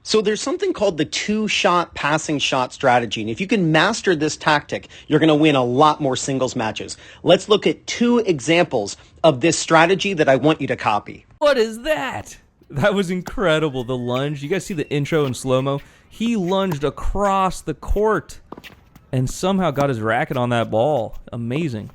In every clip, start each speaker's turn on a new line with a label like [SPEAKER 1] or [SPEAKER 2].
[SPEAKER 1] So there's something called the two-shot passing shot strategy. And if you can master this tactic, you're going to win a lot more singles matches. Let's look at two examples of this strategy that I want you to copy.
[SPEAKER 2] What is that? That was incredible, the lunge. You guys see the intro in slow-mo? He lunged across the court and somehow got his racket on that ball. Amazing.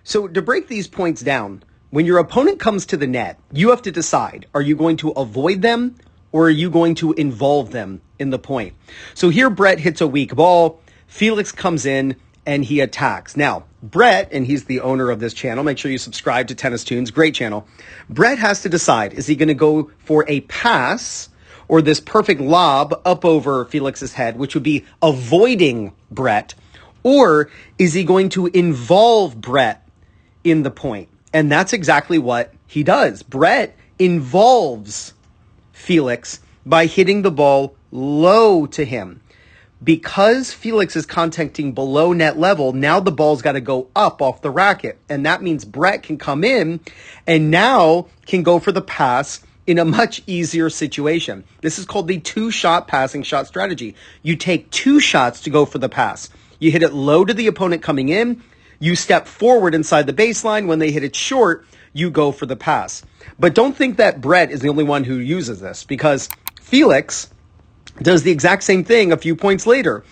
[SPEAKER 1] So to break these points down, when your opponent comes to the net, you have to decide, are you going to avoid them or are you going to involve them in the point? So here Brett hits a weak ball, Felix comes in and he attacks. Now, Brett, and he's the owner of this channel, make sure you subscribe to Tennis Tunes, great channel. Brett has to decide, is he going to go for a pass or this perfect lob up over Felix's head, which would be avoiding Brett, or is he going to involve Brett in the point? And that's exactly what he does. Brett involves Felix by hitting the ball low to him. Because Felix is contacting below net level, now the ball's got to go up off the racket. And that means Brett can come in and now can go for the pass in a much easier situation. This is called the two-shot passing shot strategy. You take two shots to go for the pass. You hit it low to the opponent coming in. You step forward inside the baseline. When they hit it short, you go for the pass. But don't think that Brett is the only one who uses this, because Felix does the exact same thing a few points later.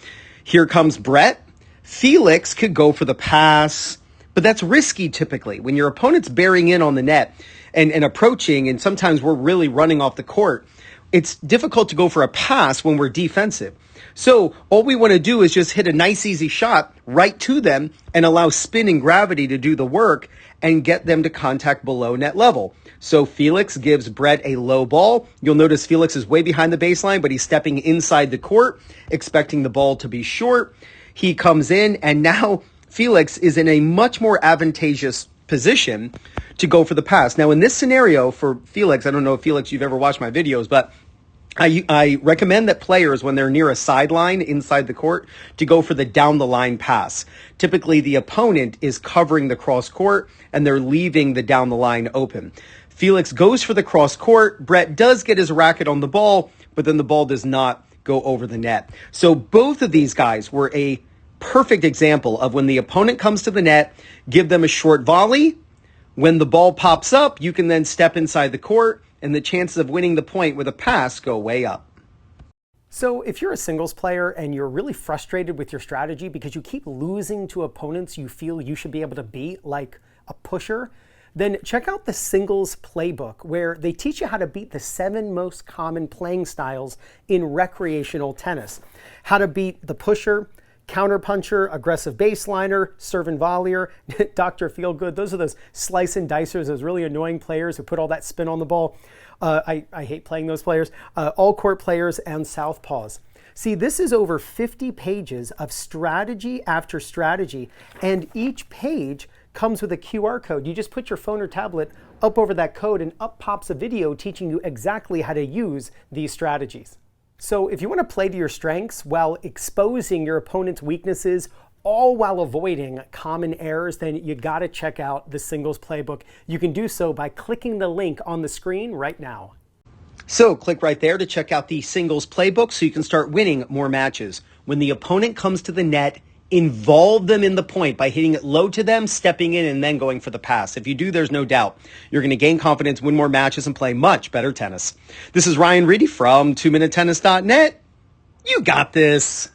[SPEAKER 1] Here comes Brett. Felix could go for the pass, but that's risky typically. When your opponent's bearing in on the net and approaching, and sometimes we're really running off the court, it's difficult to go for a pass when we're defensive. So all we want to do is just hit a nice, easy shot right to them and allow spin and gravity to do the work and get them to contact below net level. So Felix gives Brett a low ball. You'll notice Felix is way behind the baseline, but he's stepping inside the court, expecting the ball to be short. He comes in, and now Felix is in a much more advantageous position to go for the pass. Now, in this scenario for Felix, I don't know if Felix, you've ever watched my videos, but I recommend that players, when they're near a sideline inside the court, to go for the down the line pass. Typically, the opponent is covering the cross court and they're leaving the down the line open. Felix goes for the cross court. Brett does get his racket on the ball, but then the ball does not go over the net. So both of these guys were a perfect example of when the opponent comes to the net, give them a short volley. When the ball pops up, you can then step inside the court, and the chances of winning the point with a pass go way up.
[SPEAKER 3] So if you're a singles player and you're really frustrated with your strategy because you keep losing to opponents you feel you should be able to beat, like a pusher, then check out the Singles Playbook, where they teach you how to beat the 7 most common playing styles in recreational tennis. How to beat the pusher, counterpuncher, aggressive baseliner, serve and volleyer, Dr. Feelgood. Those are those slice and dicers, those really annoying players who put all that spin on the ball. I hate playing those players. All court players and southpaws. See, this is over 50 pages of strategy after strategy, and each page comes with a QR code. You just put your phone or tablet up over that code and up pops a video teaching you exactly how to use these strategies. So if you want to play to your strengths while exposing your opponent's weaknesses, all while avoiding common errors, then you got to check out the Singles Playbook. You can do so by clicking the link on the screen right now.
[SPEAKER 1] So click right there to check out the Singles Playbook so you can start winning more matches. When the opponent comes to the net, involve them in the point by hitting it low to them, stepping in, and then going for the pass. If you do, there's no doubt you're going to gain confidence, win more matches, and play much better tennis. This is Ryan Reedy from 2minutetennis.net. You got this.